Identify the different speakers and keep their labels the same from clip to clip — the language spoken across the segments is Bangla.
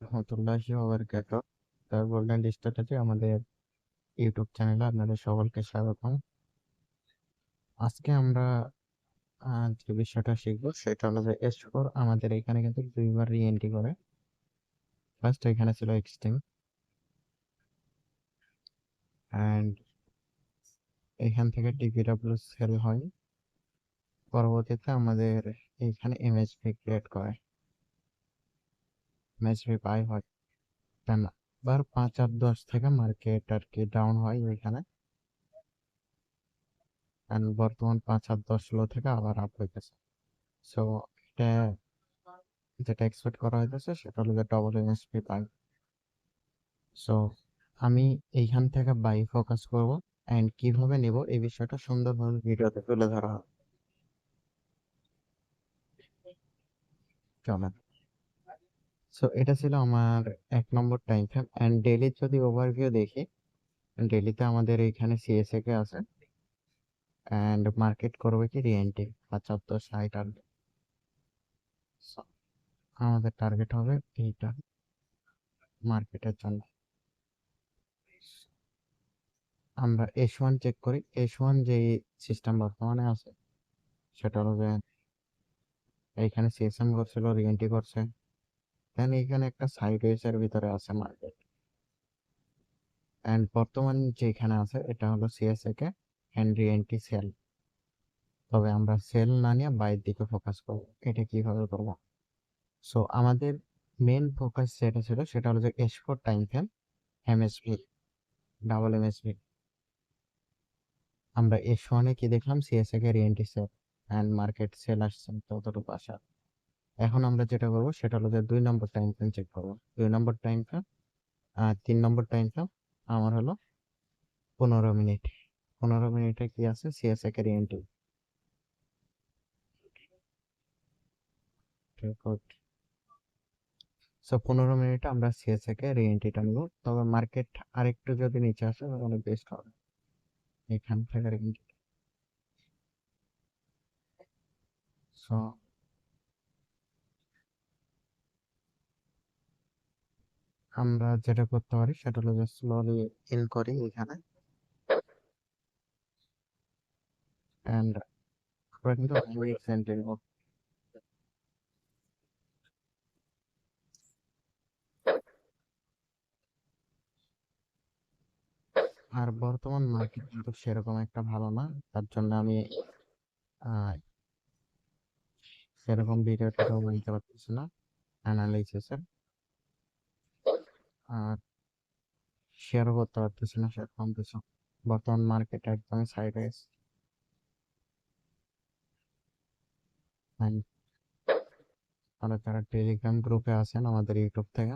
Speaker 1: রহমতুল্লাহি ওয়া বারাকাতুহু। তার গোল্ডেন স্ট্র্যাটেজি আমাদের ইউটিউব চ্যানেলে আপনাদের সকলকে স্বাগতম। আজকে আমরা যে বিষয়টা শিখবো সেটা হলো যে S4 আমাদের এখানে কিন্তু দুইবার রি-এন্ট্রি করে। ফার্স্ট এখানে ছিল এক্সট্রিম অ্যান্ড এখান থেকে টিপিডব্লিউ সেল হয়। পরবর্তীতে আমাদের এইখানে এমএসভি ক্রিয়েট করে, এমএসভি বাই হয়। দেন আবার 5 আর 10 থেকে মার্কেট আর কি ডাউন হয় এখানে, অ্যান্ড বর্তমান 5 আর 10 লো থেকে আবার আপ হইতেছে। সো এটা যেটা এক্সপেক্ট করা হইতেছে সেটা হলো যে ডবল এমএসপি বাই। সো আমি এইখান থেকে বাই ফোকাস করব অ্যান্ড কিভাবে নেব এই বিষয়টা সুন্দরভাবে ভিডিওতে তুলে ধরা হবে। চলেন। সো এটা ছিল আমার 1 নম্বর টাইম ফ্রেম অ্যান্ড ডেইলি যদি ওভারভিউ দেখি, ডেইলিতে আমাদের এইখানে সিএসএ কে আছে অ্যান্ড মার্কেট করবে কি রিএনটি 75, 60 আর আমাদের টার্গেট হবে এইটা মার্কেটের জন্য। আমরা S1 চেক করি। S1 যে সিস্টেম বর্তমানে আছে সেটা হলো যে এইখানে সিএসএম করছিল, রিএনটি করছে, দেন এইখানে একটা সাইডওয়েজ এর ভিতরে আছে মার্কেট, এন্ড বর্তমান যেখানে আছে এটা হলো সিএসএ কে এন্ড রিএনটি সেল। তবে আমরা সেল না নিয়ে বাইরের দিকে ফোকাস করব। এটা কিভাবে করব? সো আমাদের মেন ফোকাস যেটা ছিল সেটা হলো যে S4 time frame, MSV, double MSV. আমরা S1 এ কি দেখলাম, সিএসএ কে reentry cell and market cell আসছে ততটুকু আসা। এখন আমরা যেটা করবো সেটা হলো যে 2 নম্বর টাইম ফ্রেম চেক করবো। 2 নম্বর টাইম ফ্রেম আর 3 নম্বর টাইম ফ্রেম আমার হলো 15 মিনিট। 15 মিনিটে কি আছে, সিএসএ কে রিএনটি রেকর্ড। সো 15 মিনিটে আমরা সিএসএ কে রিএনটিটা নিব। তবে মার্কেট আরেকটু যদি নিচে আসে তাহলে বেস্ট হবে এখান থেকে রিএনটি। সো আমরা যেটা করতে পারি সেটা হলো যে স্লোলি ইন করি এখানে, এন্ড আমরা কিন্তু রিসেন্টলি আর বর্তমান মার্কেট কিন্তু সেরকম একটা ভালো না, তার জন্য আমি আহ, সেরকম ভিডিও টিডিও বলতে পারতেছি না অ্যানালাইসিসের, আর শেয়ারও করতে পারতেছি না সেরকম কিছু। বর্তমান মার্কেট একদমই সাইডওয়েজ। তাহলে যারা টেলিগ্রাম গ্রুপে আছেন আমাদের ইউটিউব থেকে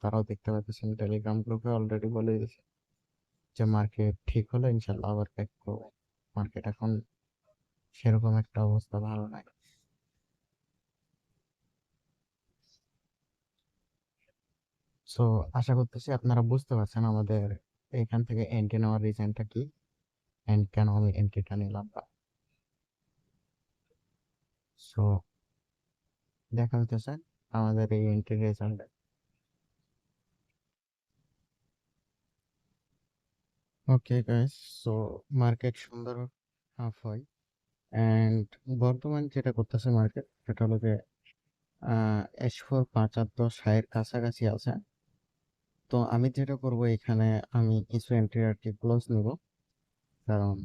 Speaker 1: তারাও দেখতে পাচ্ছেন, টেলিগ্রাম গ্রুপে অলরেডি বলে দিয়েছে যে মার্কেট ঠিক হলে ইনশাল্লাহ আবার ব্যাক করবো। মার্কেট এখন সেরকম একটা অবস্থা ভালো নাই। সো আশা করতেছি আপনারা বুঝতে পারছেন আমাদের এখান থেকে এন্ট্রি নেওয়ার রিজনটা কি এন্ড কেন আমি এন্ট্রিটা নিলাম। সো দেখা হইতেছে আমাদের এই entry result. Okay guys, so market সুন্দর হাফ হয় অ্যান্ড বর্তমান যেটা করতেছে মার্কেট সেটা হলো যে S4 75, 60 কাছাকাছি আছে। তো আমি যেটা করব এখানে আমি কিছু এন্ট্রি আর কি ক্লোজ নিব, কারণ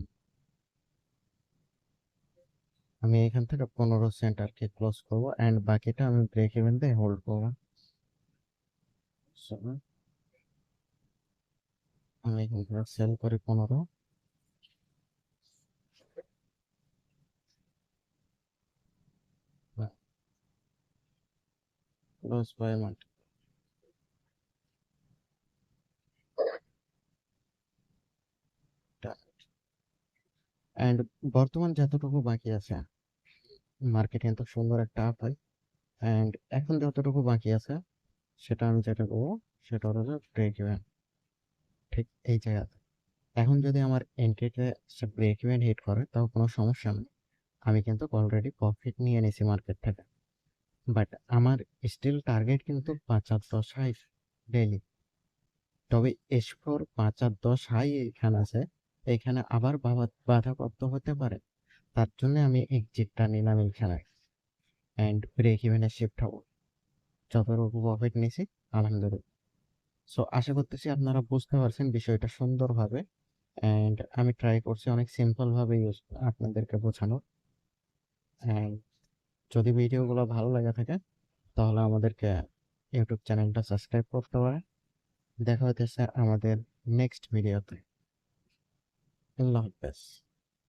Speaker 1: আমি এখান থেকে 15 সেন্ট আর কি ক্লোজ করবো অ্যান্ড বাকিটা আমি ব্রেক ইভেন দিয়ে হোল্ড করবো। So, আমি এখান থেকে সেল করি 15, ক্লোজ বাই মাল্টি। অ্যান্ড বর্তমান যতটুকু বাকি আছে মার্কেট কিন্তু সুন্দর একটা আপ হয়, অ্যান্ড এখন যতটুকু বাকি আছে সেটা আমি যেটা করবো সেটা হলো যে ব্রেক ইভেন, ঠিক এই জায়গাতে। এখন যদি আমার এন্ট্রিতে সে ব্রেক ইভেন হিট করে তাও কোনো সমস্যা নেই, আমি কিন্তু অলরেডি প্রফিট নিয়ে নিছি মার্কেট থেকে। বাট আমার স্টিল টার্গেট কিন্তু ৫ আর ১০ হাই ডেইলি। তবে S4 ৫ আর ১০ হাই এইখানে আছে। এইখানে আবার বাধাপ্রাপ্ত হতে পারে। তার জন্য আমি এক্সিটটা নিলাম এইখানে অ্যান্ড ব্রেক ইভেনে শিফট হব। যতটুকু প্রফিট নিছি আলহামদুলিল্লাহ। সো আশা করতেছি আপনারা বুঝতে পারছেন বিষয়টা সুন্দরভাবে, অ্যান্ড আমি ট্রাই করছি অনেক সিম্পলভাবে আপনাদেরকে বোঝানোর। অ্যান্ড যদি ভিডিওগুলো ভালো লেগে থাকে তাহলে আমাদেরকে ইউটিউব চ্যানেলটা সাবস্ক্রাইব করতে পারেন। দেখা হইতেছে আমাদের নেক্সট ভিডিওতে। আল্লাহ হাফেজ।